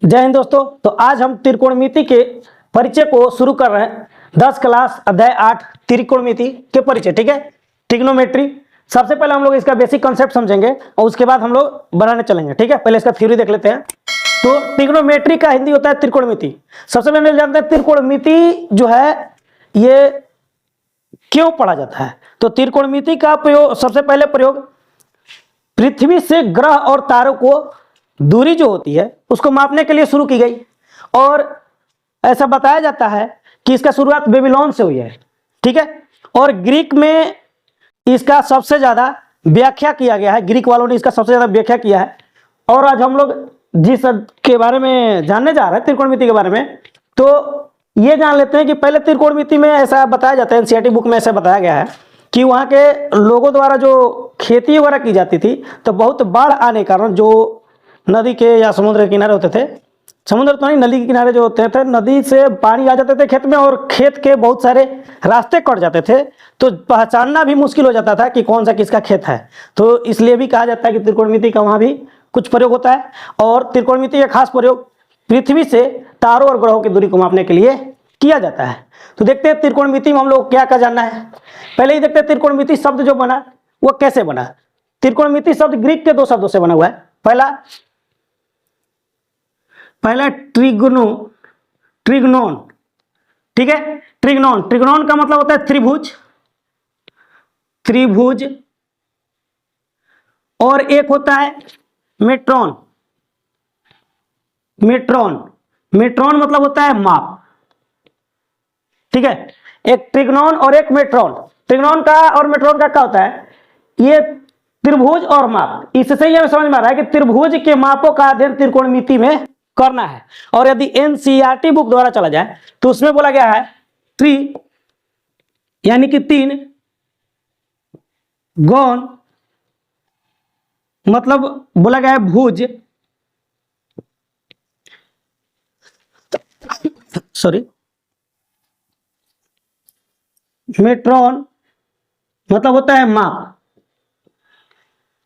जय हिंद दोस्तों। तो आज हम त्रिकोणमिति के परिचय को शुरू कर रहे हैं। 10 क्लास अध्याय 8 त्रिकोणमिति के परिचय। ठीक है, ट्रिग्नोमेट्री। सबसे पहले हम लोग इसका बेसिक कॉन्सेप्ट समझेंगे और उसके बाद हम लोग बढ़ाने चलेंगे। ठीक है, पहले इसका थ्योरी देख लेते हैं। तो ट्रिग्नोमेट्री का हिंदी होता है त्रिकोणमिति। सबसे पहले जानते हैं त्रिकोणमिति जो है ये क्यों पढ़ा जाता है। तो त्रिकोणमिति का प्रयोग, सबसे पहले प्रयोग पृथ्वी से ग्रह और तारों को दूरी जो होती है उसको मापने के लिए शुरू की गई। और ऐसा बताया जाता है कि इसका शुरुआत बेबीलोन से हुई है। ठीक है, और ग्रीक में इसका सबसे ज्यादा व्याख्या किया गया है। ग्रीक वालों ने इसका सबसे ज्यादा व्याख्या किया है। और आज हम लोग जिस के बारे में जानने जा रहे हैं त्रिकोणमिति के बारे में, तो ये जान लेते हैं कि पहले त्रिकोणमिति में ऐसा बताया जाता है, एनसीईआरटी बुक में ऐसा बताया गया है कि वहाँ के लोगों द्वारा जो खेती वगैरह की जाती थी तो बहुत बाढ़ आने के कारण जो नदी के या समुद्र के किनारे होते थे, समुद्र तो नहीं, नदी के किनारे जो होते थे, नदी से पानी आ जाते थे खेत में और खेत के बहुत सारे रास्ते कट जाते थे, तो पहचानना भी मुश्किल हो जाता था कि कौन सा किसका खेत है। तो इसलिए भी कहा जाता है कि त्रिकोणमिति का वहाँ भी कुछ प्रयोग होता है। और त्रिकोणमिति का खास प्रयोग पृथ्वी से तारों और ग्रहों की दूरी को मापने के लिए किया जाता है। तो देखते हैं त्रिकोणमिति में हम लोग क्या क्या जानना है। पहले ही देखते हैं त्रिकोणमिति शब्द जो बना वो कैसे बना। त्रिकोणमिति शब्द ग्रीक के दो शब्दों से बना हुआ है। पहला ट्रिग्नोन। ठीक है, ट्रिग्नोन का मतलब होता है त्रिभुज। और एक होता है मेट्रॉन मतलब होता है माप। ठीक है, एक ट्रिग्नोन और एक मेट्रॉन। ट्रिग्नोन का और मेट्रॉन का क्या होता है, ये त्रिभुज और माप। इससे ये समझ में आ रहा है कि त्रिभुज के मापों का अध्ययन त्रिकोणमिति में करना है। और यदि एनसीईआरटी बुक द्वारा चला जाए तो उसमें बोला गया है त्रि यानी कि तीन, गौण मतलब बोला गया है भुज, सॉरी, मेट्रॉन मतलब होता है माप।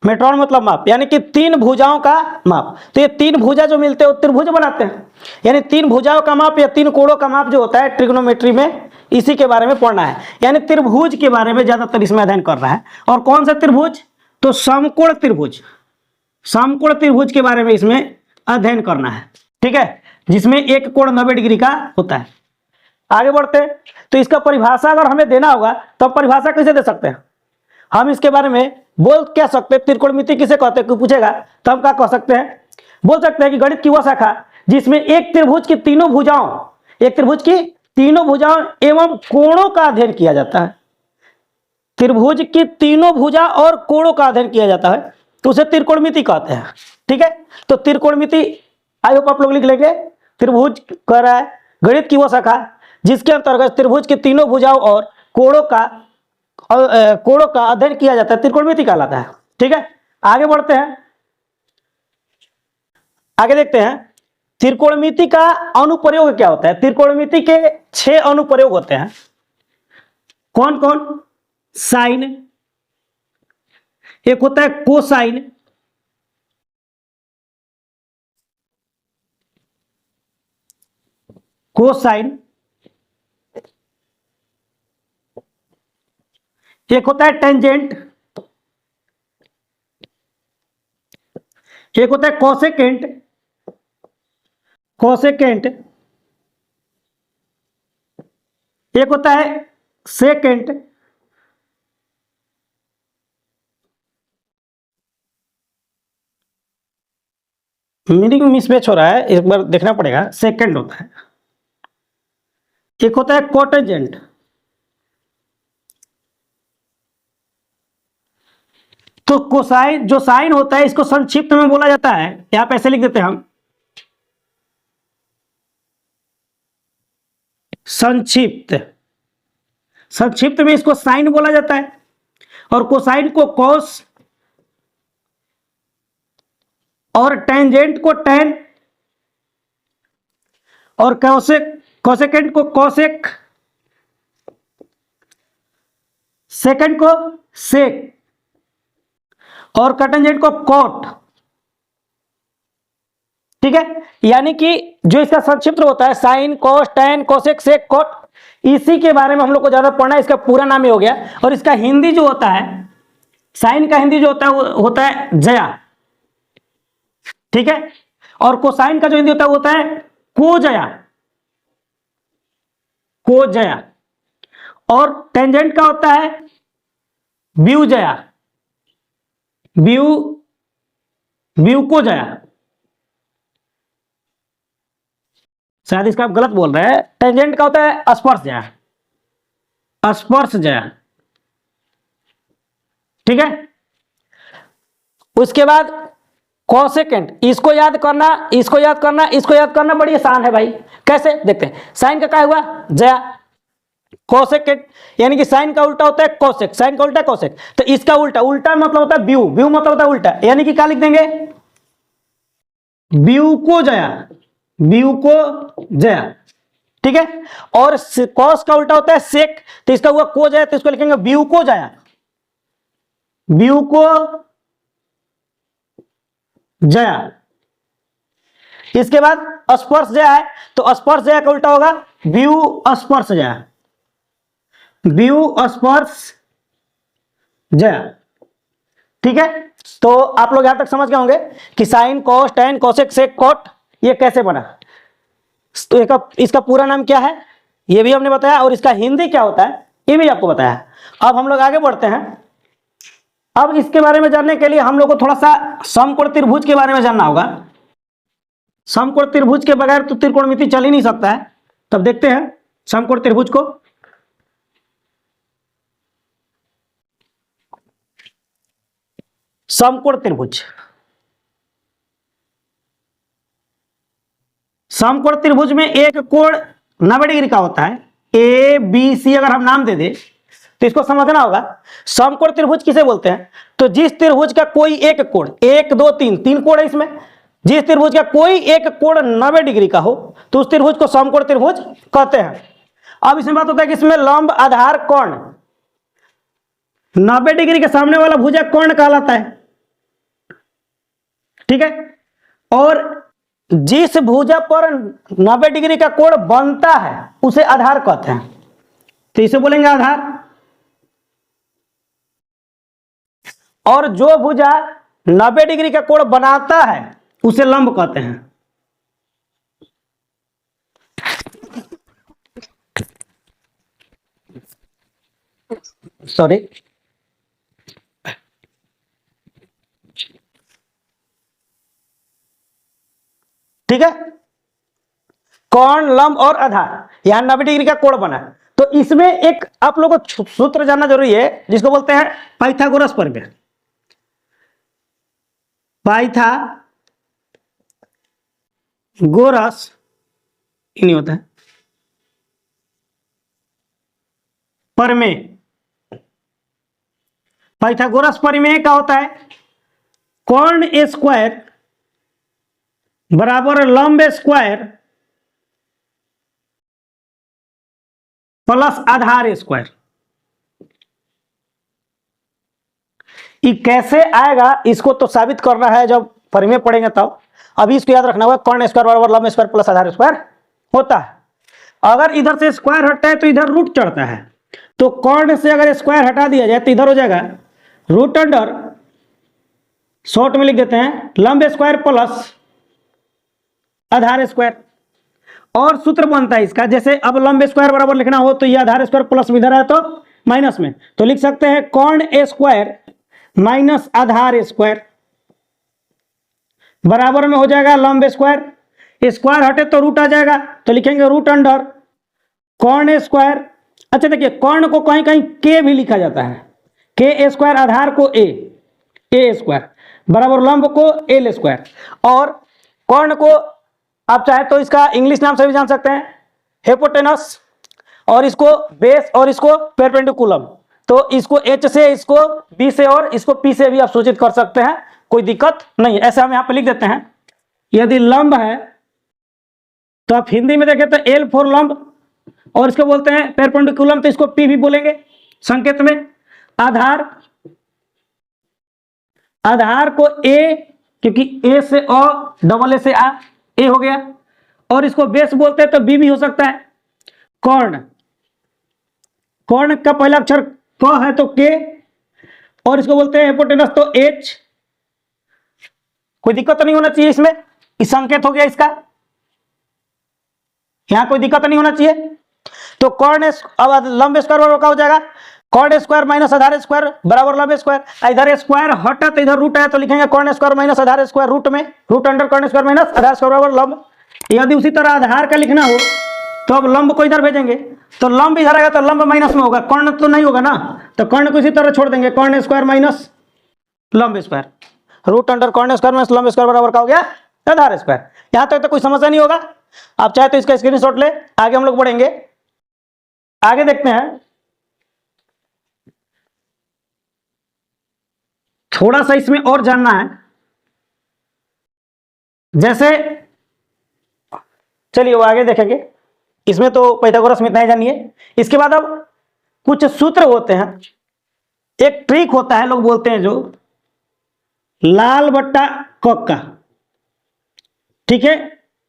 मेट्रॉन मतलब माप यानी कि तीन भुजाओं का माप। तो ये तीन भुजा जो मिलते हैं वो त्रिभुज बनाते हैं। यानी तीन भुजाओं का माप या तीन कोणों का माप जो होता है ट्रिग्नोमेट्री में, इसी के बारे में पढ़ना है। यानी त्रिभुज के बारे में ज्यादातर इसमें अध्ययन करना है। और कौन सा त्रिभुज, तो समकोण त्रिभुज के बारे में इसमें अध्ययन करना है। ठीक है, जिसमें एक कोण 90 डिग्री का होता है। आगे बढ़ते हैं। तो इसका परिभाषा अगर हमें देना होगा तो हम परिभाषा कैसे दे सकते हैं। हम इसके बारे में बोल क्या सकते हैं, त्रिकोणमिति किसे कहते हैं, कोई पूछेगा तो हम क्या कह सकते हैं, बोल सकते हैं कि गणित की वह शाखा जिसमें एक त्रिभुज की तीनों भुजाओं एवं कोणों का अध्ययन किया जाता है। त्रिभुज की तीनों भुजा और कोणों का अध्ययन किया जाता है तो उसे त्रिकोणमिति कहते हैं। ठीक है, तो त्रिकोणमिति आई होप आप लोग लिख लेंगे। त्रिभुज कह रहा है गणित की वह शाखा जिसके अंतर्गत त्रिभुज की तीनों भुजाओं और कोणों का अध्ययन किया जाता है, त्रिकोणमिति कहलाता है। ठीक है, आगे बढ़ते हैं। आगे देखते हैं त्रिकोणमिति का अनुप्रयोग क्या होता है। त्रिकोणमिति के 6 अनुप्रयोग होते हैं। कौन कौन, साइन, एक होता है कोसाइन, एक होता है टेंजेंट, एक होता है कोसेकेंट, एक होता है सेकेंट, मीनिंग मिसमैच हो रहा है, एक बार देखना पड़ेगा। सेकेंड होता है, एक होता है कोटेंजेंट। तो कोसाइन जो साइन होता है इसको संक्षिप्त में बोला जाता है, यहां पे ऐसे लिख देते हैं हम, संक्षिप्त में इसको साइन बोला जाता है। और कोसाइन को कॉस और टेंजेंट को टेन और कोसेकेंट को कोसेक, सेकंड को सेक और कटेंजेंट को कॉट। ठीक है, यानी कि जो इसका संक्षिप्त होता है sine cos tan cosec sec cot, इसी के बारे में हम लोग को ज्यादा पढ़ना है। इसका पूरा नाम ही हो गया। और इसका हिंदी जो होता है, साइन का हिंदी जो होता है वो होता है जया, ठीक है। और कोसाइन का जो हिंदी होता है वो होता है कोजया, कोजया। और टेंजेंट का होता है व्यूजया, व्यू व्यू को जया। शायद इसका आप गलत बोल रहे हैं। टेंजेंट का होता है स्पर्श जया, स्पर्श जया, ठीक है। उसके बाद कोसेकेंट, इसको याद करना, इसको याद करना, इसको याद करना बड़ी आसान है भाई। कैसे देखते हैं। साइन का क्या हुआ जया, कोसेकेंट यानी कि साइन का उल्टा होता है कोसेक, साइन का उल्टा कोसेक, तो इसका उल्टा, उल्टा मतलब होता है व्यू, व्यू मतलब होता है उल्टा, यानी कि क्या लिख देंगे व्यू को जया, व्यू को जया, ठीक है। और कॉस का उल्टा होता है सेक, तो इसका हुआ को जया, तो इसको लिखेंगे व्यू को जया, व्यू को जया। इसके बाद स्पर्श जया है, तो स्पर्श जया का उल्टा होगा व्यू स्पर्श जया, व्यू स्पर्श जया, ठीक है। तो आप लोग यहां तक समझ गए होंगे कि sine cos tan cosec sec cot ये कैसे बना। तो इसका पूरा नाम क्या है ये भी हमने बताया, और इसका हिंदी क्या होता है ये भी आपको बताया। अब हम लोग आगे बढ़ते हैं। अब इसके बारे में जानने के लिए हम लोग को थोड़ा सा समकोण त्रिभुज के बारे में जानना होगा। समकोण त्रिभुज के बगैर तो त्रिकोणमिति चल ही नहीं सकता है। तब देखते हैं समकोण त्रिभुज को। समकोण त्रिभुज, समकोण त्रिभुज में एक कोण 90 डिग्री का होता है। ए बी सी अगर हम नाम दे दे तो इसको समझना होगा। समकोण त्रिभुज किसे बोलते हैं, तो जिस त्रिभुज का कोई एक कोण, एक दो तीन, तीन कोण है इसमें, जिस त्रिभुज का कोई एक कोण 90 डिग्री का हो तो उस त्रिभुज को समकोण त्रिभुज कहते हैं। अब इसमें बात होता है कि इसमें लंब आधार कोण 90 डिग्री के सामने वाला भुजा कोण कहलाता है, ठीक है। और जिस भुजा पर 90 डिग्री का कोण बनता है उसे आधार कहते हैं, तो इसे बोलेंगे आधार। और जो भुजा 90 डिग्री का कोण बनाता है उसे लंब कहते हैं। सॉरी, ठीक है। कोण लंब और आधार, यहां 90 डिग्री का कोण बना, तो इसमें एक आप लोगों को सूत्र जानना जरूरी है जिसको बोलते हैं पाइथागोरस प्रमेय। पाइथागोरस नहीं होता है प्रमेय। पाइथागोरस प्रमेय का होता है कोण स्क्वायर बराबर लंब स्क्वायर प्लस आधार स्क्वायर। ये कैसे आएगा इसको तो साबित करना है जब प्रमेय पढ़ेंगे तब। अभी इसको याद रखना होगा कोण स्क्वायर बराबर लंब स्क्वायर प्लस आधार स्क्वायर होता है। अगर इधर से स्क्वायर हटता है तो इधर रूट चढ़ता है, तो कोण से अगर स्क्वायर हटा दिया जाए तो इधर हो जाएगा रूट अंडर, शॉर्ट में लिख देते हैं लंब स्क्वायर प्लस आधार स्क्वायर। और सूत्र बनता है इसका, जैसे अब लंब स्क्वायर बराबर लिखना हो तो ये आधार स्क्वायर प्लस में इधर है तो माइनस में, तो लिख सकते हैं कोण स्क्वायर माइनस आधार स्क्वायर बराबर में हो जाएगा लंब स्क्वायर। स्क्वायर हटे तो रूट आ जाएगा, तो लिखेंगे रूट अंडर कोण स्क्वायर। अच्छा देखिए, कोण को कहीं कहीं के भी लिखा जाता है, के स्क्वायर, आधार को ए स्क्वायर बराबर लंब को एल स्क्वायर। और कोण को आप चाहे तो इसका इंग्लिश नाम से भी जान सकते हैं हिपोटेनस, और इसको बेस और इसको परपेंडिकुलम। तो इसको एच से, इसको बी से और इसको पी से भी आप सूचित कर सकते हैं, कोई दिक्कत नहीं है। ऐसे हम यहाँ पे लिख देते हैं। यदि लंब है तो आप हिंदी में देखें तो एल फॉर लंब, और इसको बोलते हैं परपेंडिकुलम, तो इसको पी भी बोलेंगे संकेत में। आधार, आधार को ए क्योंकि ए से अ, डबल ए से आ, ए हो गया। और इसको बेस बोलते हैं तो बी भी हो सकता है। कर्ण, कर्ण का पहला अक्षर क है तो के, और इसको बोलते हैं हिपोटेनस तो एच। कोई दिक्कत तो नहीं होना चाहिए इसमें, इस संकेत हो गया इसका, यहां कोई दिक्कत नहीं होना चाहिए। तो कर्ण, अब लंब स्क्वायर बराबर क्या हो जाएगा, कर्ण स्क्वायर माइनस आधार स्क्वायर बराबर लंब स्क्वायर। इधर स्क्वायर हटा तो इधर रूट है, तो लिखेंगे कर्ण स्क्वायर माइनस आधार स्क्वायर, रूट में रूट अंडर कर्ण स्क्वायर माइनस आधार स्क्वायर बराबर लंब। यदि उसी तरह आधार का लिखना हो तो अब लंब को इधर भेजेंगे, तो लंब इधर आएगा तो लंब माइनस में होगा, कर्ण तो नहीं होगा ना, तो कर्ण को इसी तरह छोड़ देंगे, कर्ण स्क्वायर माइनस लंब स्क्वायर, रूट अंडर कर्ण स्क्वायर माइनस लंब स्क्वायर बराबर क्या हो गया, आधार स्क्वायर। यहां तक तो कोई समस्या नहीं होगा। आप चाहे तो इसका स्क्रीनशॉट ले, आगे हम लोग बढ़ेंगे। आगे देखते हैं, थोड़ा सा इसमें और जानना है। जैसे चलिए वो आगे देखेंगे, इसमें तो पाइथागोरस में इतना ही जानिए। इसके बाद अब कुछ सूत्र होते हैं, एक ट्रिक होता है, लोग बोलते हैं जो लाल बट्टा कक्का, ठीक है,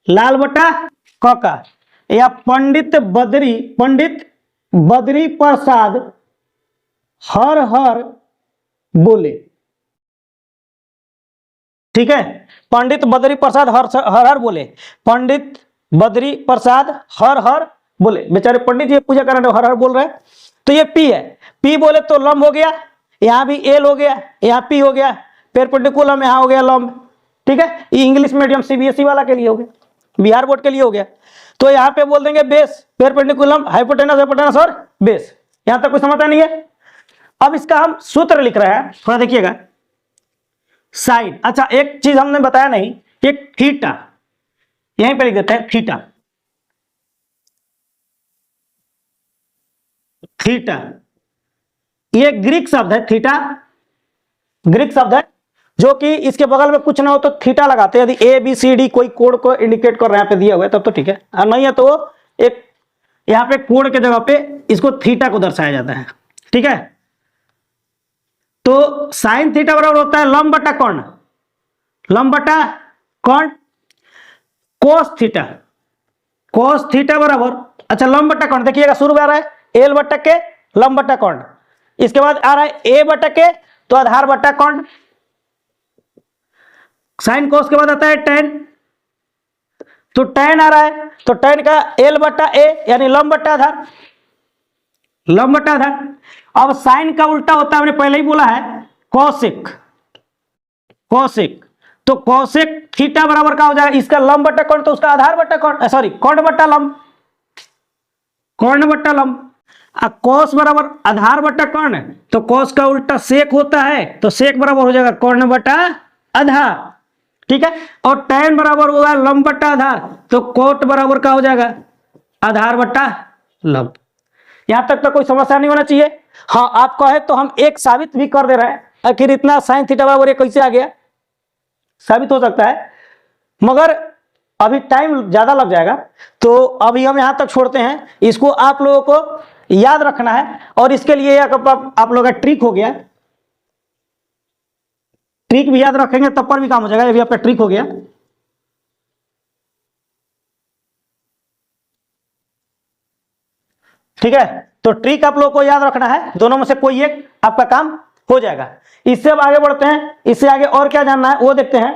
लाल बट्टा कक्का, या पंडित बद्री प्रसाद हर हर बोले, ठीक है, पंडित बद्री प्रसाद हर हर बोले, पंडित बद्री प्रसाद हर हर बोले। बेचारे पंडित जी पूजा कर रहे हर हर बोल रहे हैं। तो ये पी है, पी बोले तो लंब हो गया, यहां भी एल हो गया, यहां पी हो गया, पेरपेंडिकुलम यहां हो गया लंब, ठीक है। ये इंग्लिश मीडियम सीबीएसई वाला के लिए हो गया, बिहार बोर्ड के लिए हो गया। तो यहाँ पे बोल देंगे बेस, पेरपेंडिकुलम, हाइपोटेनस और बेस। यहां तक कोई समझता नहीं है। अब इसका हम सूत्र लिख रहे हैं, थोड़ा देखिएगा। साइन, अच्छा एक चीज हमने बताया नहीं, एक थीटा, यहीं पे लिख देते हैं थीटा, थीटा ये ग्रीक शब्द है, थीटा ग्रीक शब्द है, जो कि इसके बगल में कुछ ना हो तो थीटा लगाते हैं। यदि ए बी सी डी कोई कोड को इंडिकेट कर रहे हैं, पे दिया हुआ है तब तो ठीक है, और नहीं है तो एक यहाँ पे कोड के जगह पे इसको थीटा को दर्शाया जाता है, ठीक है। तो साइन थीटा बराबर होता है लंब बटा कर्ण, लंब बटा कर्ण, कोस थीटा, कोस थीटा बराबर, अच्छा लंब बटा कर्ण देखिएगा, शुरू में आ रहा है एल बटा के लंब बटा कर्ण, इसके बाद आ रहा है ए बटा के तो आधार बटा कर्ण, साइन कोस के बाद आता है टेन, तो टेन आ रहा है तो टेन का एल बटा ए यानी लंब बटा आधार, लंब बटा आधार। अब साइन का उल्टा होता है, हमने पहले ही बोला है कोसेक, कोसेक, तो कोसेक थीटा बराबर क्या हो जाएगा, इसका लंब बटा कर्ण तो उसका आधार बटा कर्ण, सॉरी कर्ण बटा लंब, कर्ण बटा लंब। कोस बराबर आधार बटा कर्ण, तो कोस का उल्टा सेक होता है, तो सेक बराबर हो जाएगा कर्ण बटा आधार, ठीक है। और tan बराबर होगा लंब बटा आधार, तो कोट बराबर क्या हो जाएगा, आधार बटा लंब। यहां तक तो कोई समस्या नहीं होना चाहिए। हाँ आप कहे तो हम एक साबित भी कर दे रहे हैं, आखिर इतना साइन थीटा बराबर ये कैसे आ गया, साबित हो सकता है, मगर अभी टाइम ज्यादा लग जाएगा, तो अभी हम यहां तक छोड़ते हैं। इसको आप लोगों को याद रखना है, और इसके लिए आप लोगों का ट्रिक हो गया, ट्रिक भी याद रखेंगे तब पर भी काम हो जाएगा। ये भी आपका ट्रिक हो गया, ठीक है। तो ट्रिक आप लोगों को याद रखना है, दोनों में से कोई एक आपका काम हो जाएगा। इससे अब आगे बढ़ते हैं, इससे आगे और क्या जानना है वो देखते हैं।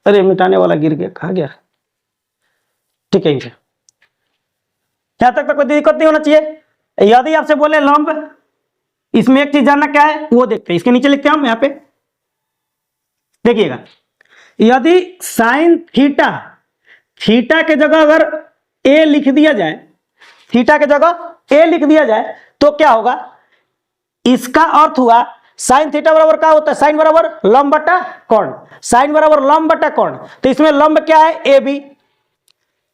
अरे मिटाने वाला गिर गया, कहा गया, ठीक है। यहां तक तो कोई दिक्कत नहीं होना चाहिए। यदि आपसे बोले लंब, इसमें एक चीज जानना क्या है वो देखते हैं, इसके नीचे लिखते हैं हम यहाँ पे, देखिएगा। यदि साइन थीटा, थीटा के जगह अगर ए लिख दिया जाए, थीटा के जगह ए लिख दिया जाए तो क्या होगा, इसका अर्थ हुआ साइन थीटा बराबर क्या होता है, साइन बराबर लंब बटा कर्ण, साइन बराबर लंब बटा कर्ण। तो इसमें लंब क्या है ए बी,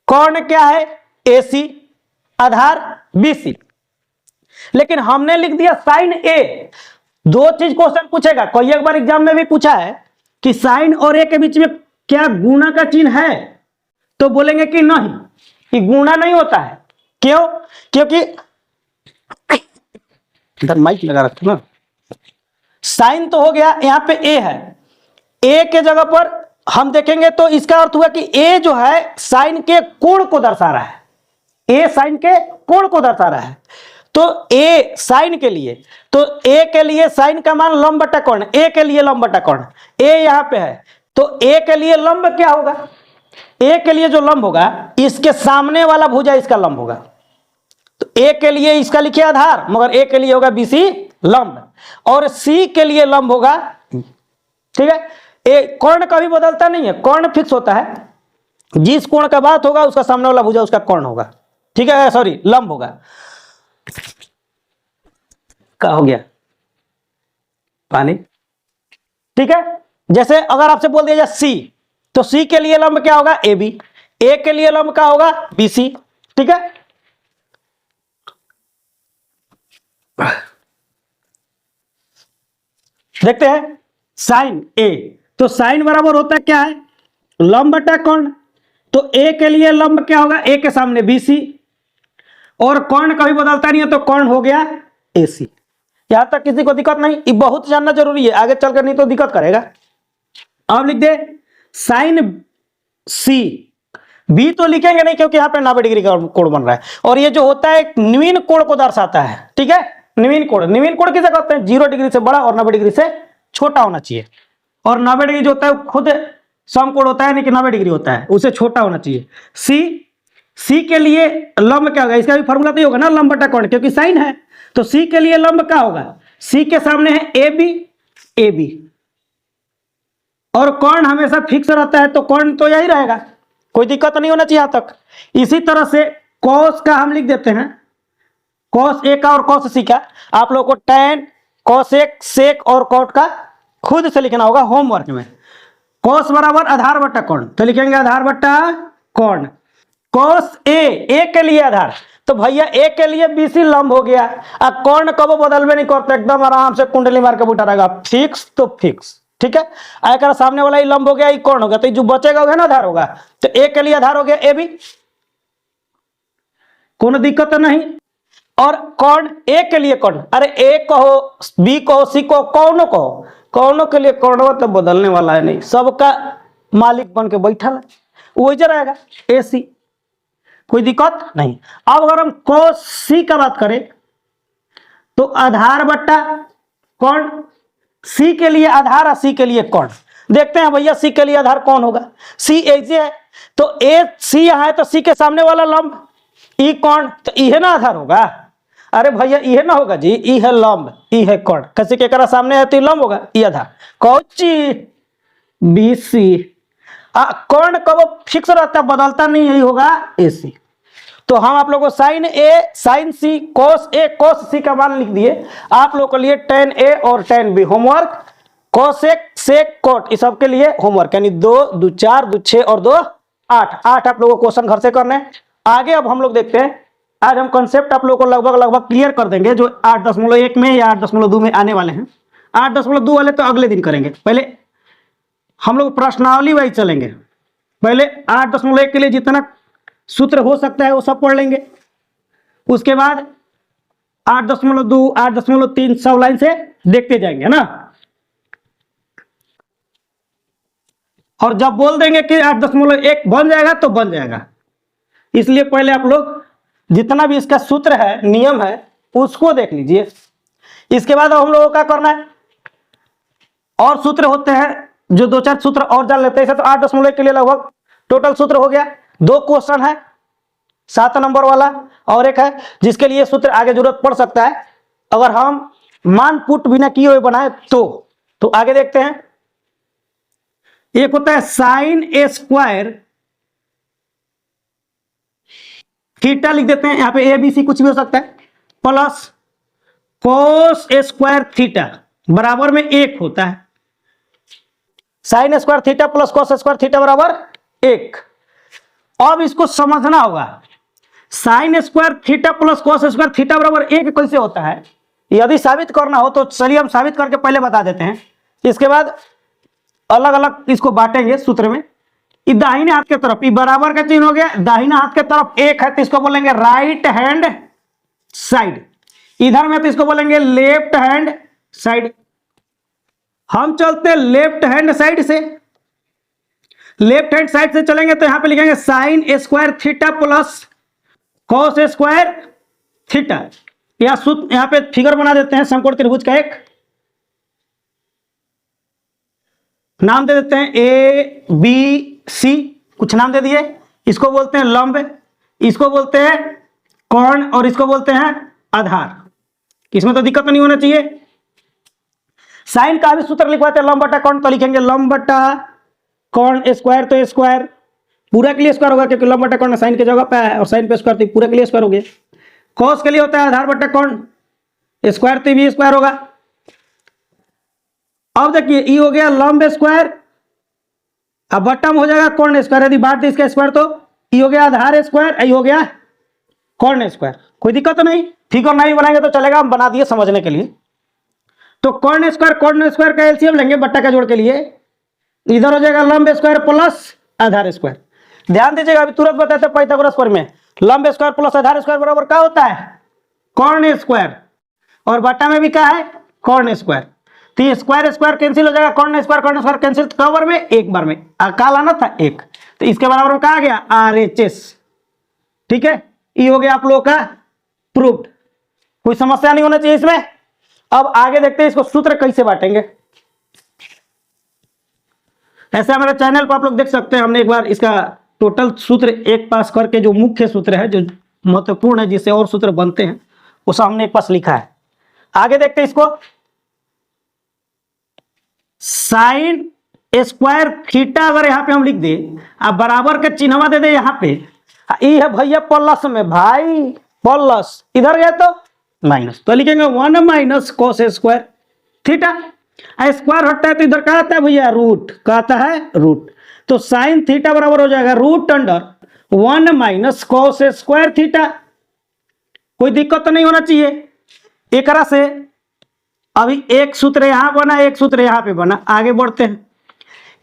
कर्ण क्या है ए सी, आधार बी सी। लेकिन हमने लिख दिया साइन ए। दो चीज क्वेश्चन पूछेगा, कोई एक बार एग्जाम में भी पूछा है कि साइन और ए के बीच में क्या गुणा का चिन्ह है, तो बोलेंगे कि नहीं, कि गुणा नहीं होता है। क्यों, क्योंकि इधर माइक लगा रखते ना, साइन तो हो गया, यहां पे ए है, ए के जगह पर हम देखेंगे तो इसका अर्थ हुआ कि ए जो है साइन के कोण को दर्शा रहा है, ए साइन के कोण को दर्शा रहा है। तो ए साइन के लिए, तो ए के लिए साइन का मान लंब बटा कोण, ए के लिए लंब बटा कोण, ए यहां पे है, तो ए के लिए लंब क्या होगा, ए के लिए जो लंब होगा इसके सामने वाला भुजा इसका लंब होगा। तो ए के लिए इसका लिखिए आधार, मगर ए के लिए होगा बीसी लंब, और सी के लिए लंब होगा, ठीक है। ए कोण कभी बदलता नहीं है, कोण फिक्स होता है, जिस कोण का बात होगा उसका सामने वाला भुजा उसका कोण होगा, ठीक है, सॉरी लंब होगा। क्या हो गया, पानी, ठीक है। जैसे अगर आपसे बोल दिया जाए सी, तो सी के लिए लंब क्या होगा, ए बी, ए के लिए लंब क्या होगा, बी सी, ठीक है। देखते हैं साइन ए, तो साइन बराबर होता है क्या है, लंब बटा कोण, तो ए के लिए लंब क्या होगा, ए के सामने बी सी, और कोण कभी बदलता नहीं है तो कोण हो गया ए सी। यहां तक किसी को दिक्कत नहीं, ये बहुत जानना जरूरी है, आगे चलकर नहीं तो दिक्कत करेगा। अब लिख दे साइन सी, बी तो लिखेंगे नहीं क्योंकि यहां पे 90 डिग्री का कोण बन रहा है, और ये जो होता है न्यून कोण को दर्शाता है, ठीक है। न्यून कोण किसे कहते हैं, 0 डिग्री से बड़ा और 90 डिग्री से छोटा होना चाहिए, और 90 डिग्री जो होता है खुद समकोण होता है, नहीं कि 90 डिग्री होता है, उसे छोटा होना चाहिए। सी के लिए लंब क्या होगा, इसका भी फॉर्मूला तो ही होगा ना, लंब बटा कोण, क्योंकि साइन है, तो सी के लिए लंब क्या होगा, सी के सामने है ए बी, और कोण हमेशा फिक्स रहता है, तो कोण तो यही रहेगा, कोई दिक्कत नहीं होना चाहिए यहां तक। इसी तरह से कॉस का हम लिख देते हैं, कॉस ए का और कॉस सी का, आप लोग को टैन, कॉसेक, सेक और कॉट का खुद से लिखना होगा होमवर्क में। कॉस बराबर आधार बटा कोण, तो लिखेंगे आधार बटा कोण, कॉस ए के लिए आधार, तो भैया ए के लिए बीसी लंब हो गया, अब कोण कब बदलवे नहीं करते, एकदम आराम से कुंडली मार के बैठा रहेगा, फिक्स तो फिक्स, ठीक है। आकर सामने वाला ही लंब हो गया, ये कोण हो गया, तो जो बचेगा वो है ना आधार होगा, तो ए के लिए आधार हो गया ए बी, कोई दिक्कत नहीं। और कोण ए के लिए कोण, अरे ए कहो बी कहो सी कहो कौनो कहो, कौनो के लिए कोण तो बदलने वाला है नहीं, सबका मालिक बन के बैठा है, वही रहेगा ए सी, कोई दिक्कत नहीं। अब अगर हम कॉस सी का बात करें तो आधार बट्टा कोण, सी के लिए आधार और सी के लिए कोण, देखते हैं भैया सी के लिए आधार कौन होगा, सी ऐसे है तो ए सी यहां है, तो सी के सामने वाला लंब ई कोण, तो ई है ना आधार होगा, अरे भैया ई है ना होगा जी, ई है लंब, ई है कोण, किसी के करा सामने है तो लंब होगा, ई आधार, कौची बी सी, कोण कब फिक्स रहता है, बदलता नहीं, यही होगा ए सी। तो हम आप लोगों को साइन ए, साइन सी, कोस ए, कोस सी का मान लिख दिए, आप लोगों के लिए टेन ए और टेन बी होमवर्क, कोसेक, सेक, कोट, इस सब के लिए होमवर्क, यानी 2, 2, 4, 2, 6 और 2, 8 आप लोगों को क्वेश्चन घर से करने हैं। आगे अब हम लोग देखते हैं, आज हम कॉन्सेप्ट आप लोगों को लगभग क्लियर कर देंगे, जो 8.1 में या 8.2 में आने वाले हैं। 8.2 वाले तो अगले दिन करेंगे, पहले हम लोग प्रश्नावली वाइज चलेंगे, पहले 8.1 के लिए जितना सूत्र हो सकता है वो सब पढ़ लेंगे, उसके बाद 8.2, 8.3 सब लाइन से देखते जाएंगे ना, और जब बोल देंगे कि 8.1 बन जाएगा तो बन जाएगा, इसलिए पहले आप लोग जितना भी इसका सूत्र है, नियम है, उसको देख लीजिए। इसके बाद हम लोगों को क्या करना है, और सूत्र होते हैं जो 2-4 सूत्र और जान लेते हैं, तो 8.1 के लिए लगभग टोटल सूत्र हो गया, 2 क्वेश्चन है 7 नंबर वाला, और एक है जिसके लिए सूत्र आगे जरूरत पड़ सकता है अगर हम मान पुट बिना किए हुए बनाए तो आगे देखते हैं। एक होता है साइन ए स्क्वायर थीटा, लिख देते हैं यहां पे ए बी सी कुछ भी हो सकता है, प्लस कोस ए स्क्वायर थीटा बराबर में 1 होता है, sign square theta plus cos square theta बराबर 1। अब इसको समझना होगा, sign square theta plus cos square theta बराबर 1 कैसे होता है, यदि साबित करना हो तो चलिए हम साबित करके पहले बता देते हैं, इसके बाद अलग अलग इसको बांटेंगे सूत्र में। दाहिने हाथ के तरफ बराबर का चिन्ह हो गया, दाहिने हाथ के तरफ 1 है तो इसको बोलेंगे राइट हैंड साइड, इधर में तो इसको बोलेंगे लेफ्ट हैंड साइड। हम चलते लेफ्ट हैंड साइड से, लेफ्ट हैंड साइड से चलेंगे तो यहां पे लिखेंगे sign square theta plus cos square theta. यहां पे फिगर बना देते हैं समकोण त्रिभुज का, एक नाम दे देते हैं ए बी सी, कुछ नाम दे दिए। इसको बोलते हैं लंब, इसको बोलते हैं कोण और इसको बोलते हैं आधार। इसमें तो दिक्कत नहीं होना चाहिए। साइन का भी सूत्र लिखवाते हैं लंब बटा कोण, तो लिखेंगे लंब बटा कोण स्क्वायर, तो स्क्वायर पूरा के लिए स्क्वायर होगा क्योंकि लंब बटा कोण साइन की जगह पे है और साइन पे स्क्वायर तो पूरा के लिए स्क्वायर हो गया। कॉस के लिए होता है आधार बटा कोण, स्क्वायर तो भी स्क्वायर होगा। अब देखिए ई हो गया लंब स्क्वायर, अब बटम हो जाएगा कोण स्क्वायर, यदि बांट दे इसका स्क्वायर तो ई हो गया आधार स्क्वायर, ई हो गया कोण स्क्वायर। कोई दिक्कत नहीं, फिगर नहीं बनाएंगे तो चलेगा, हम बना दिए समझने के लिए। तो कोण स्क्वायर का एलसीएम लेंगे बट्टा का जोड़ के लिए, इधर हो जाएगा लंब स्क्वायर प्लस आधार स्क्वायर। ध्यान दीजिएगा, अभी तुरंत बताते हैं पाइथागोरस पर में लंब स्क्वायर प्लस आधार स्क्वायर बराबर क्या होता है, कोण स्क्वायर, और बट्टा में भी क्या है, कोण स्क्वायर। तो ये स्क्वायर स्क्वायर कैंसिल हो जाएगा, कोण स्क्वायर कैंसिल, कई बार में, एक बार में, काल आना था एक, तो इसके बराबर में कहा गया RHS। ठीक है, ये हो गया आप लोगों का प्रूफ्ड, कोई समस्या नहीं होना चाहिए इसमें। अब आगे देखते हैं इसको सूत्र कैसे बांटेंगे। ऐसे हमारे चैनल पर आप लोग देख सकते हैं, हमने एक बार इसका टोटल सूत्र एक पास करके जो मुख्य सूत्र है, जो महत्वपूर्ण है, जिससे और सूत्र बनते हैं, उसे हमने एक पास लिखा है। आगे देखते हैं इसको, साइन स्क्वायर थीटा अगर यहां पे हम लिख दे, अब बराबर के चिन्हवा दे दे यहां पे, ये है भैया प्लस में, भाई प्लस, इधर गए तो माइनस, तो लिखेंगे 1 minus cos square theta. Square हटता है तो इधर क्या आता है भैया, रूट, क्या आता है, रूट। तो साइन थीटा बराबर हो जाएगा root under 1 minus cos square theta. कोई दिक्कत तो नहीं होना चाहिए। एक तरह से अभी एक सूत्र यहां बना, एक सूत्र यहां पे बना। आगे बढ़ते हैं।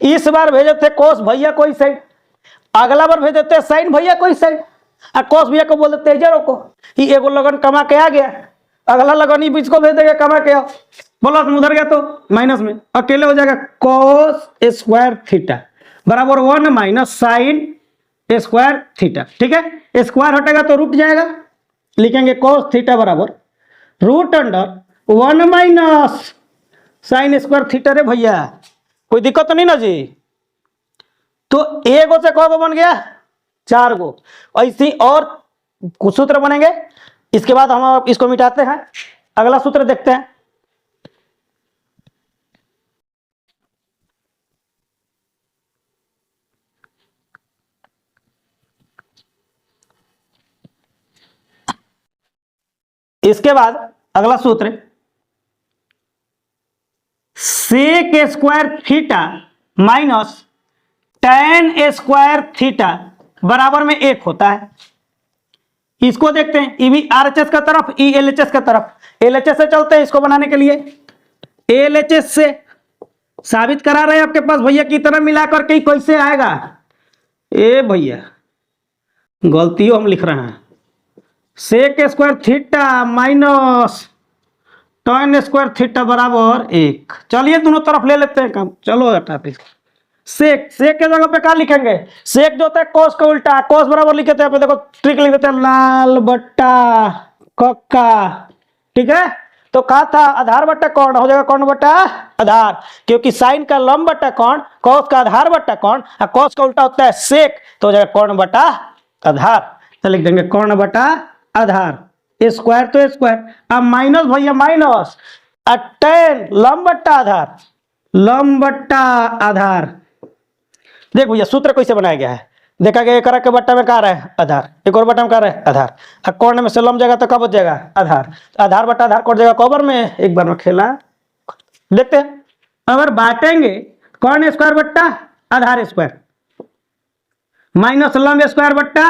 इस बार भेजे थे कॉस भैया कोई साइड, अगला बार भेज देते हैं साइन भैया कोई साइड, और कॉस भैया को बोल देते हैं जीरो को, ये एगो लगन कमा के आ गया, अगला लगन ही बीच को भेज देगा कमा के आओ, प्लस में उधर गया तो माइनस में, अकेले हो जाएगा कॉस स्क्वायर थीटा बराबर 1 माइनस साइन स्क्वायर थीटा। ठीक है, स्क्वायर हटेगा तो रूट जाएगा, लिखेंगे कॉस थीटा बराबर root under 1 minus sine square theta. रे भैया कोई दिक्कत तो नहीं ना जी। तो एगो से कौ बन गया, 4 गो। ऐसी और कुछ सूत्र बनेंगे, इसके बाद हम इसको मिटाते हैं, अगला सूत्र देखते हैं। इसके बाद अगला सूत्र sec square theta minus tan square theta बराबर में 1 होता है। इसको देखते हैं, ई भी RHS का तरफ, ई LHS का तरफ। LHS से चलते हैं इसको बनाने के लिए, LHS से साबित करा रहे हैं आपके पास भैया की तरह मिला करके कैसे आएगा। ए भैया गलतियों हम लिख रहे हैं, sec square theta minus tan square theta बराबर 1। चलिए दोनों तरफ ले लेते हैं काम, चलो हटाते। सेक के जगह पे क्या लिखेंगे, सेक जो होता है कॉस का उल्टा, कॉस बराबर लिखे थे, देखो ट्रिक लिख देते हैं लाल बट्टा कक्का। ठीक है, तो कहा था आधार बट्टा कोण हो जाएगा कोण बट्टा आधार, क्योंकि साइन का लंब बट्टा कोण, कॉस का आधार बट्टा कोण, और कॉस का उल्टा होता है सेक, तो हो जाएगा कोण बट्टा आधार। तो लिख देंगे कोण बट्टा आधार, स्क्वायर तो स्क्वायर, अब माइनस भैया माइनस टेन लंब बट्टा आधार, लंब बट्टा आधार। देख भैया सूत्र कैसे बनाया गया है, देखा गया एक के बट्टा में कहा रहा है आधार, एक और बट्टा में कहा रहा है आधार, अब कोण में से लंब जाएगा तो कब बच जाएगा आधार, आधार बट्टा आधार कट जाएगा कबर में, एक बार में खेला। देखते हैं, अगर बांटेंगे कोण स्क्वायर बट्टा आधार स्क्वायर माइनस लंब स्क्वायर बट्टा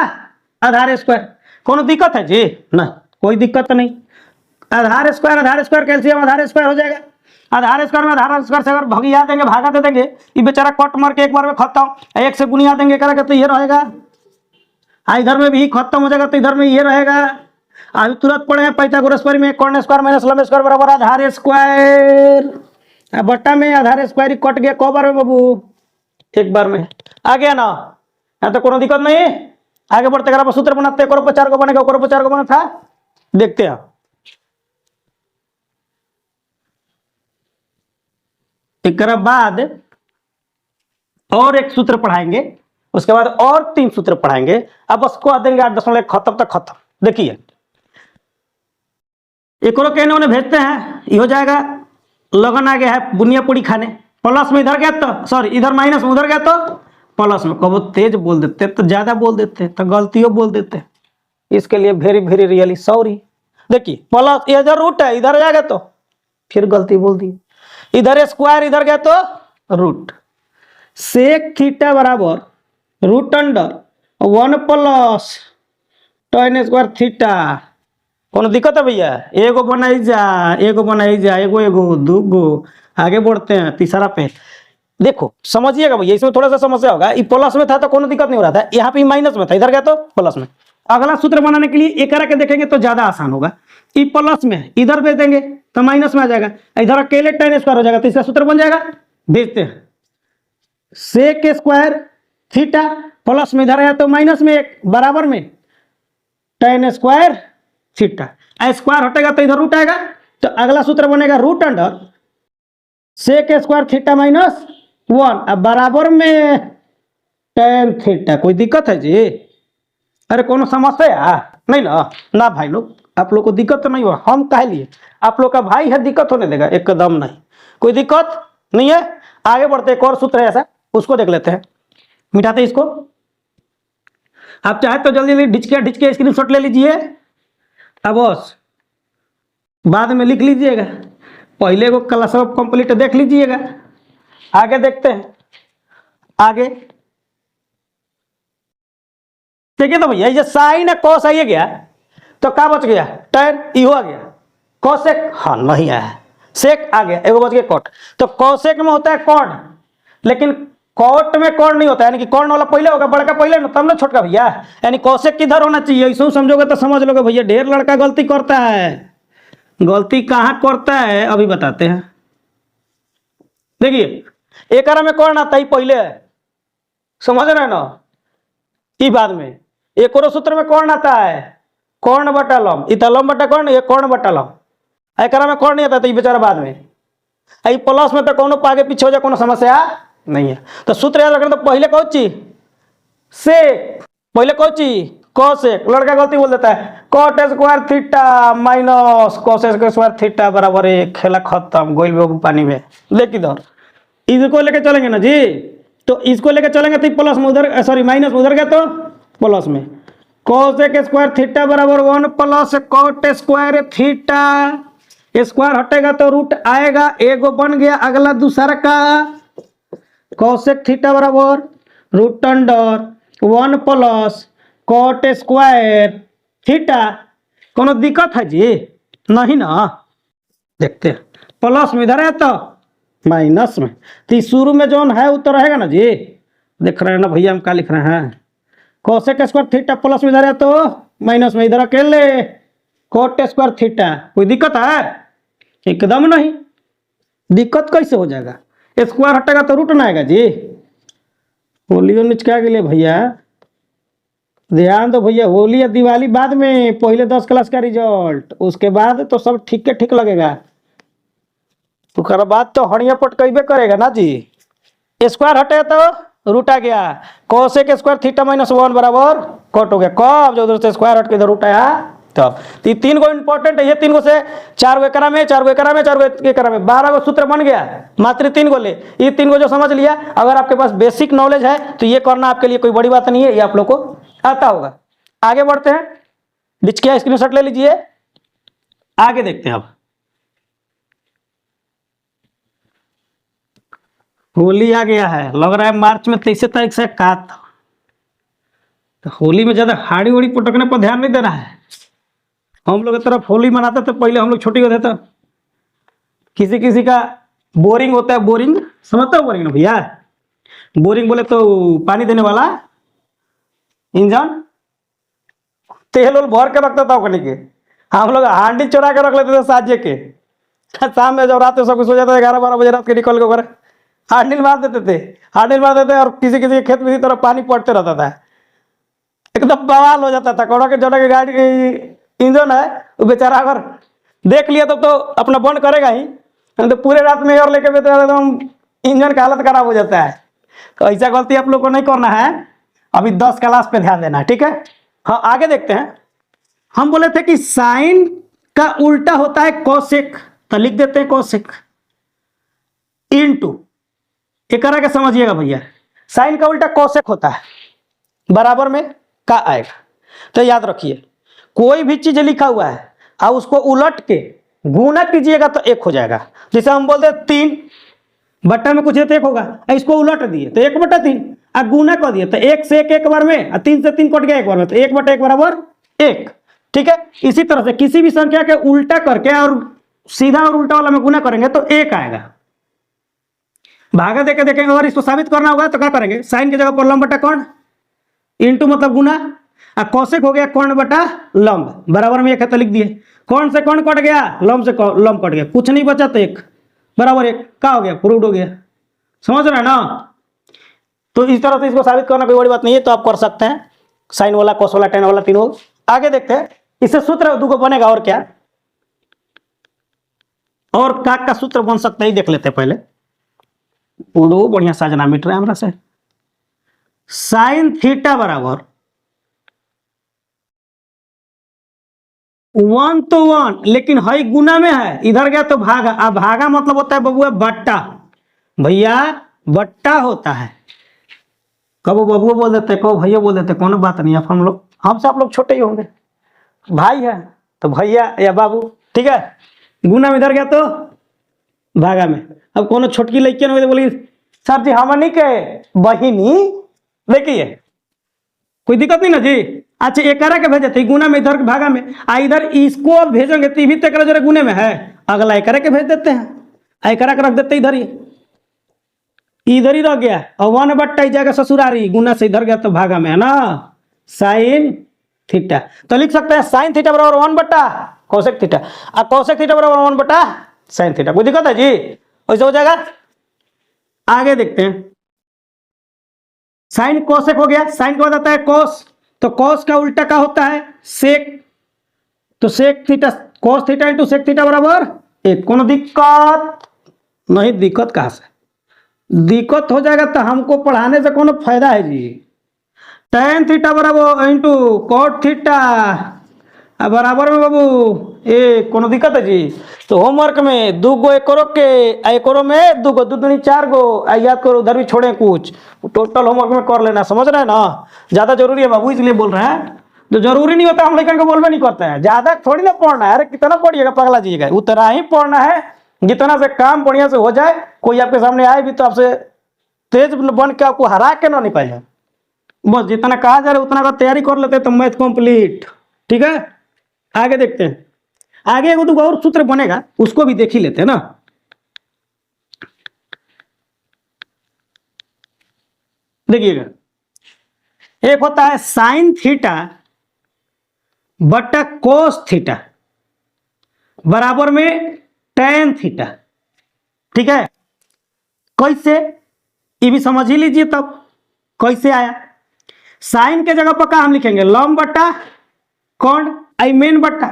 आधार स्क्वायर, कोनो दिक्कत है जी ना, कोई दिक्कत नहीं। आधार स्क्वायर कैल्शियम आधार स्क्वायर हो जाएगा, आधार स्क्वायर में आधार स्क्वायर से अगर भगिया देंगे, भागा दे देंगे, ये बेचारा कट मार के एक बार में खत्म, 1 से गुणिया देंगे करेगा तो ये रहेगा, इधर में भी खत्म हो जाएगा तो इधर में ये रहेगा। अभी तुरंत पढ़े हैं पाइथागोरस पर में, कोण स्क्वायर माइनस लंब स्क्वायर बराबर आधार स्क्वायर, बट्टा में आधार स्क्वायर कट गया, कौ बार में बाबू एक बार में आ गया ना, यहाँ तो कोनो दिक्कत नहीं है। आगे बढ़ते अगर आप सूत्र बनाते करो 4 को बनेगा, करो 4 को बना था, देखते हैं। एक बाद और एक सूत्र पढ़ाएंगे, उसके बाद और 3 सूत्र पढ़ाएंगे। अब उसको आ देंगे 8.1 खत्म तक खत्म। देखिए एक और कहने उन्हें भेजते हैं, ये हो जाएगा। लगन आ गया है बुनिया पूरी खाने, प्लस में इधर गया तो सॉरी इधर माइनस में उधर गया तो प्लस में। कब तेज बोल देते तो ज्यादा बोल देते तो गलतियों बोल देते, इसके लिए वेरी वेरी रियली सॉरी। देखिए प्लस इधर रूट है, इधर जाएगा तो फिर गलती बोल दी। इधर स्क्वायर इधर गया तो रूट, सेक थीटा बराबर root under 1 plus tan square theta. कोनो दिक्कत है भैया? एगो बनाई जा, एगो बनाई जा, एगो एगो दूगो। आगे बढ़ते हैं तीसरा पे। देखो समझिएगा भैया, इसमें थोड़ा सा समस्या होगा। ये प्लस में था तो कोनो दिक्कत नहीं हो रहा था, यहाँ पे माइनस में था, इधर गया तो प्लस में। अगला सूत्र बनाने के लिए एक के देखेंगे तो ज्यादा आसान होगा। ये प्लस में इधर भेज देंगे तो माइनस में आ जाएगा, इधर अकेले tan स्क्वायर हो जाएगा, तीसरा सूत्र बन जाएगा। भेजते हैं सेक स्क्वायर थीटा, प्लस में इधर आया तो माइनस में 1 बराबर में tan स्क्वायर थीटा। स्क्वायर हटेगा तो इधर रूट आएगा, तो अगला सूत्र बनेगा root under sec square theta minus 1 अब बराबर में tan थीटा। कोई दिक्कत है जी? अरे कोनो समस्या नहीं ना? ना भाई लोग, आप लोग को दिक्कत तो नहीं हो, हम कह लिए आप लोग का भाई है, दिक्कत होने देगा? एकदम नहीं, कोई दिक्कत नहीं है। आगे बढ़ते एक और सूत्र है ऐसा, उसको देख लेते हैं। मिटाते इसको, आप चाहे तो जल्दी जल्दी डिच के स्क्रीनशॉट ले लीजिए। अब बस बाद में लिख लीजिएगा, पहले को क्लास कंप्लीट देख लीजिएगा। आगे देखते हैं। आगे देखिए तो भैया ये साइन है कॉस आइए गया तो क्या बच गया? tan इहो आ गया, कॉसेक हाँ नहीं आया, सेक आ गया, एगो बच गया कॉट। तो कॉसेक में होता है कॉर्ड, लेकिन कॉट में कॉर्ड नहीं होता है, यानी कि कॉर्ड वाला पहले होगा, बड़का पहले ना, तब ना छोटका भैया। यानी कॉसेक किधर होना चाहिए, ऐसा समझोगे तो समझ लोगे भैया। ढेर लड़का गलती करता है, गलती कहाँ करता है अभी बताते हैं। देखिए एक में कौन आता है पहले है, समझ रहे ना? ई बाद में एक और सूत्र में कौन आता है, कौन बटा लम, इतना लम बटा कौन, ये कौन बटा लम। एक में कौन नहीं आता तो ये बेचारा बाद में। आई प्लस में तो कोनो आगे पीछे हो जाए कोनो समस्या नहीं है। तो सूत्र याद रखना, तो पहले कौन चीज से, पहले कौन चीज कॉसेक। लड़का गलती बोल देता है, cot square theta minus cos square theta बराबर 1, खेला खत्म, गोइल में पानी में। लेकिन इधर इसको लेके चलेंगे ना जी, तो इसको लेके चलेंगे तो प्लस में उधर सॉरी माइनस में उधर गया तो प्लस में कॉसेक स्क्वायर थीटा बराबर 1 plus cot square theta. Square हटेगा तो रूट आएगा, एगो बन गया, अगला दूसरा का कॉसेक थीटा बराबर root under 1 plus cot square theta. कोनो दिक्कत है जी? नहीं ना? देखते हैं प्लस में इधर है तो माइनस में, तो शुरू में जो है वो तो रहेगा ना जी। देख रहे हैं ना भैया हम क्या लिख रहे हैं, कॉसेक स्क्वायर थीटा प्लस में इधर है तो माइनस में, इधर अकेले कॉट स्क्वायर थीटा। कोई दिक्कत है? एकदम नहीं। दिक्कत कैसे हो जाएगा? स्क्वायर हटेगा तो रूट ना आएगा जी। होलियो निचका के लिए भैया ध्यान दो भैया, होली या दिवाली बाद में, पहले 10 क्लास का रिजल्ट, उसके बाद तो सब ठीक के ठीक लगेगा। उसके बाद तो हड़िया पट कईबे करेगा ना जी। स्क्वायर हटे तो रूट आ गया, कॉसेक स्क्वायर थीटा माइनस 1 बराबर कट हो गया। कब? जो उधर से स्क्वायर हट के इधर रूट आया तब। तो ये 3 गो इंपॉर्टेंट है, ये 3 गो से 4 गो एकरा में, 4 गो एकरा में, 4 गो एकरा में, 12 गो सूत्र बन गया। मात्र 3 गो ले, ये 3 गो जो समझ लिया, अगर आपके पास बेसिक नॉलेज है तो ये करना आपके लिए कोई बड़ी बात नहीं है, ये आप लोग को आता होगा। आगे बढ़ते हैं, डिस्क स्क्रीनशॉट ले लीजिए। आगे देखते हैं। अब होली आ गया है, लग रहा है मार्च में 23 तारीख से का था, तो होली में ज्यादा हाड़ी उड़ी पटकने पर ध्यान नहीं देना है। हम लोग की तरफ होली मनाते थे पहले, हम लोग छोटे होते तो किसी किसी का बोरिंग होता है, बोरिंग समझते हो बोरिंग ना भैया? बोरिंग बोले तो पानी देने वाला इंजन, तेल उल भर के रखता था ओखनी के। हम लोग हांडी चुरा के रख लेते थे साजे के, शाम में जब रात में सब कुछ हो जाता है 11-12 बजे रात के निकल के घर हार्ड नील मार देते थे, हार्ड नील मार देते और किसी किसी के खेत में इसी तरह पानी पड़ते रहता था, एकदम बवाल हो जाता था। कोड़ा के जोड़ा के गाड़ी की इंजन है, वो बेचारा अगर देख लिया तो अपना बंद करेगा ही, तो पूरे रात में और लेके बेचारा एकदम इंजन का हालत खराब हो जाता है। तो ऐसा गलती आप लोग को नहीं करना है। अभी 10 क्लास पे ध्यान देना है, ठीक है। हाँ आगे देखते हैं। हम बोले थे कि साइन का उल्टा होता है कोसेक, तो लिख देते हैं कोसेक इनटू, एक करा के समझिएगा भैया, साइन का उल्टा कोसेक होता है, बराबर में का आएगा। तो याद रखिए कोई भी चीज लिखा हुआ है और उसको उलट के गुना कीजिएगा तो एक हो जाएगा। जैसे हम बोलते हैं 3 बट्टा में कुछ है तो 1 होगा, इसको उलट दिए तो 1/3, और गुना कर दिए तो 1 से 1 एक बार में, और 3 से 3 कट गया एक बार में, तो 1/1 बराबर 1। ठीक है, इसी तरह से किसी भी संख्या के उल्टा करके और सीधा और उल्टा वाला में गुना करेंगे तो 1 आएगा। भागा देके देखेंगे, अगर इसको साबित करना होगा तो क्या करेंगे, साइन की जगह पर लंब बटा कौन, इंटू मतलब गुना, और कौशिक हो गया कौन बटा लंब, बराबर में 1 है तो लिख दिए। कौन से कौन कट गया, लंब से लंब कट गया, कुछ नहीं बचा तो 1 बराबर 1 का हो गया, प्रूव्ड हो गया। समझ रहे हैं ना। तो इस तरह से इसको साबित करना कोई बड़ी बात नहीं है, तो आप कर सकते हैं, साइन वाला कॉस वाला टेन वाला तीनों। आगे देखते हैं, इससे सूत्र दुगो बनेगा और क्या, और काक का सूत्र बन सकता है देख लेते हैं पहले। पूरा बढ़िया साजना मिट रहा है हमरा से। साइन थीटा बराबर 1 तो 1, लेकिन हई गुना में है, इधर गया तो भागा। अब भागा मतलब होता है बबुआ बट्टा, भैया बट्टा होता है। कबो बबुआ बोल देते, कबो भैया बोल देते, कोनो बात नहीं। अब हम लोग, हमसे आप लोग छोटे ही होंगे, भाई है तो भैया या बाबू, ठीक है। गुना में इधर गया तो भागा में। अब कोनो छोटकी लड़की ने बोली सर जी हमनी के बहिनी, देखिए कोई दिक्कत नहीं ना जी। अच्छा एक के भेजे थे गुना में, इधर भागा में, आ इधर इसको अब भेजेंगे तो भी तक जरा गुने में है, अगला एक के भेज देते हैं, एक रख देते इधर ही, इधर ही रह गया, और 1/2 जाएगा ससुरारी, गुना से इधर गया तो भागा में, है ना। साइन थीटा तो लिख सकते हैं साइन थीटा बराबर 1/, कौशिक थीटा, और कौशिक थीटा बराबर 1/, साइन थीटा। कोई दिक्कत है जी, वैसे हो जाएगा। आगे देखते हैं, साइन कोसेक हो गया, साइन का बताता है कोस, तो कोस का उल्टा क्या होता है, सेक, तो sec theta, cos theta into sec theta बराबर 1। कोनो दिक्कत नहीं, दिक्कत कहां से, दिक्कत हो जाएगा तो हमको पढ़ाने से कोनो फायदा है जी। टेन थीटा बराबर इंटू कॉट थीटा बराबर में बाबू 1, कोनो दिक्कत है जी। तो होमवर्क में 2 गो एकरो के, एकरो में 2 गो, 2 दूनी 4 गो, याद करो उधर भी छोड़े कुछ, टोटल होमवर्क में कर लेना। समझ रहे हैं ना, ज्यादा जरूरी है बाबू, इसलिए बोल रहे हैं। जो जरूरी नहीं होता हम लेकर के बोलवे नहीं करते हैं, ज्यादा थोड़ी ना पढ़ना है। अरे कितना पढ़िएगा पगला जाइएगा, उतना ही पढ़ना है जितना से काम बढ़िया से हो जाए। कोई आपके सामने आए भी तो आपसे तेज बन के आपको हरा के ना नहीं पाए, बस जितना कहा जा रहा है उतना का तैयारी कर लेते हैं तो मैथ कंप्लीट। ठीक है, आगे देखते हैं। आगे एगो 2 और सूत्र बनेगा, उसको भी देख ही लेते हैं ना। देखिएगा, एक होता है साइन थीटा बटा कोस थीटा बराबर में टेन थीटा। ठीक है, कैसे ये भी समझ ही लीजिए तब कैसे आया। साइन के जगह पर क्या हम लिखेंगे, लंब बट्टा कौन, आई मेन बट्टा।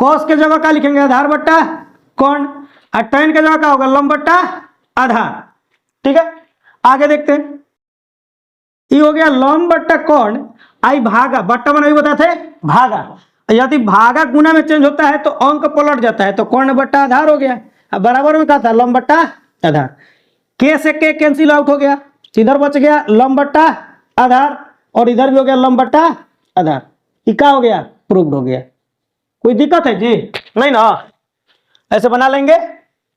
कॉस के जगह क्या लिखेंगे, आधार बट्टा कौन, और टेन के जगह क्या होगा, लंब बट्टा आधार। ठीक है, आगे देखते हैं। ये हो गया लंब बट्टा कौन, आई भागा, बट्टा मैंने भी बताते भागा। यदि भागा गुना में चेंज होता है तो अंक पलट जाता है, तो कौन बट्टा आधार हो गया। अब बराबर में क्या था, लंब बट्टा आधार। के से के कैंसिल आउट हो गया, इधर बच गया लंब बट्टा आधार, और इधर भी हो गया लंब बट्टा आधार। ये क्या हो गया, प्रूव्ड हो गया। कोई दिक्कत है जी, नहीं ना, ऐसे बना लेंगे,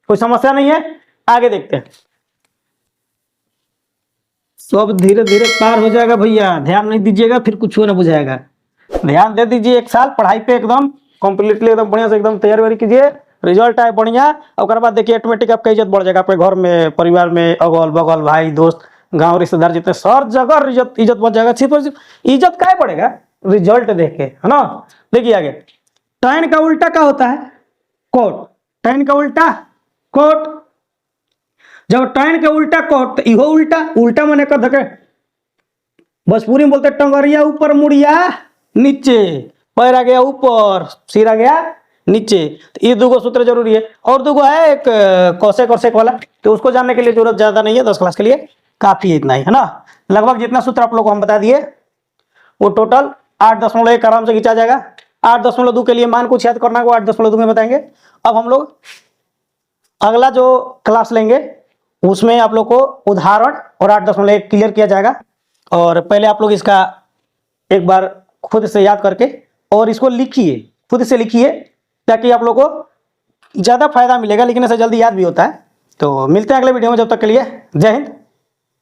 कोई समस्या नहीं है। आगे देखते हैं, सब धीरे धीरे पार हो जाएगा भैया, ध्यान नहीं दीजिएगा फिर कुछ हो ना बुझाएगा। ध्यान दे दीजिए, 1 साल पढ़ाई पे एकदम कंप्लीटली एकदम बढ़िया से एकदम तैयारी कीजिए, रिजल्ट आए बढ़िया, और बाद देखिए ऑटोमेटिक आपका इज्जत बढ़ जाएगा, आपके घर में, परिवार में, अगल बगल, भाई दोस्त, गांव रिश्तेदार जितने, हर जगह इज्जत बढ़ जाएगा। सिर्फ इज्जत क्या बढ़ेगा, रिजल्ट देख के, है ना। देखिए आगे, टेन का उल्टा क्या होता है, कोट, टेन का उल्टा कोट। जब tan के उल्टा कोट तो इहो उल्टा, उल्टा माने कर धके भोजपुरी में बोलते टंगरिया ऊपर मुड़िया नीचे, पैर आ गया ऊपर सिर आ गया नीचे। तो ये दो सूत्र जरूरी है। और दो है एक कोसेक और सेक वाला, तो उसको जानने के लिए जरूरत ज्यादा नहीं है, 10 क्लास के लिए काफी है, इतना ही है ना। लगभग जितना सूत्र आप लोग को हम बता दिए वो टोटल 8.1 आराम से खींचा जाएगा। 8.2 के लिए मान कुछ याद करना है, वो 8.2 में बताएंगे। अब हम लोग अगला जो क्लास लेंगे उसमें आप लोग को उदाहरण और 8.1 क्लियर किया जाएगा। और पहले आप लोग इसका एक बार खुद से याद करके और इसको लिखिए, खुद से लिखिए, ताकि आप लोग को ज़्यादा फायदा मिलेगा, लिखने से जल्दी याद भी होता है। तो मिलते हैं अगले वीडियो में, जब तक के लिए जय हिंद।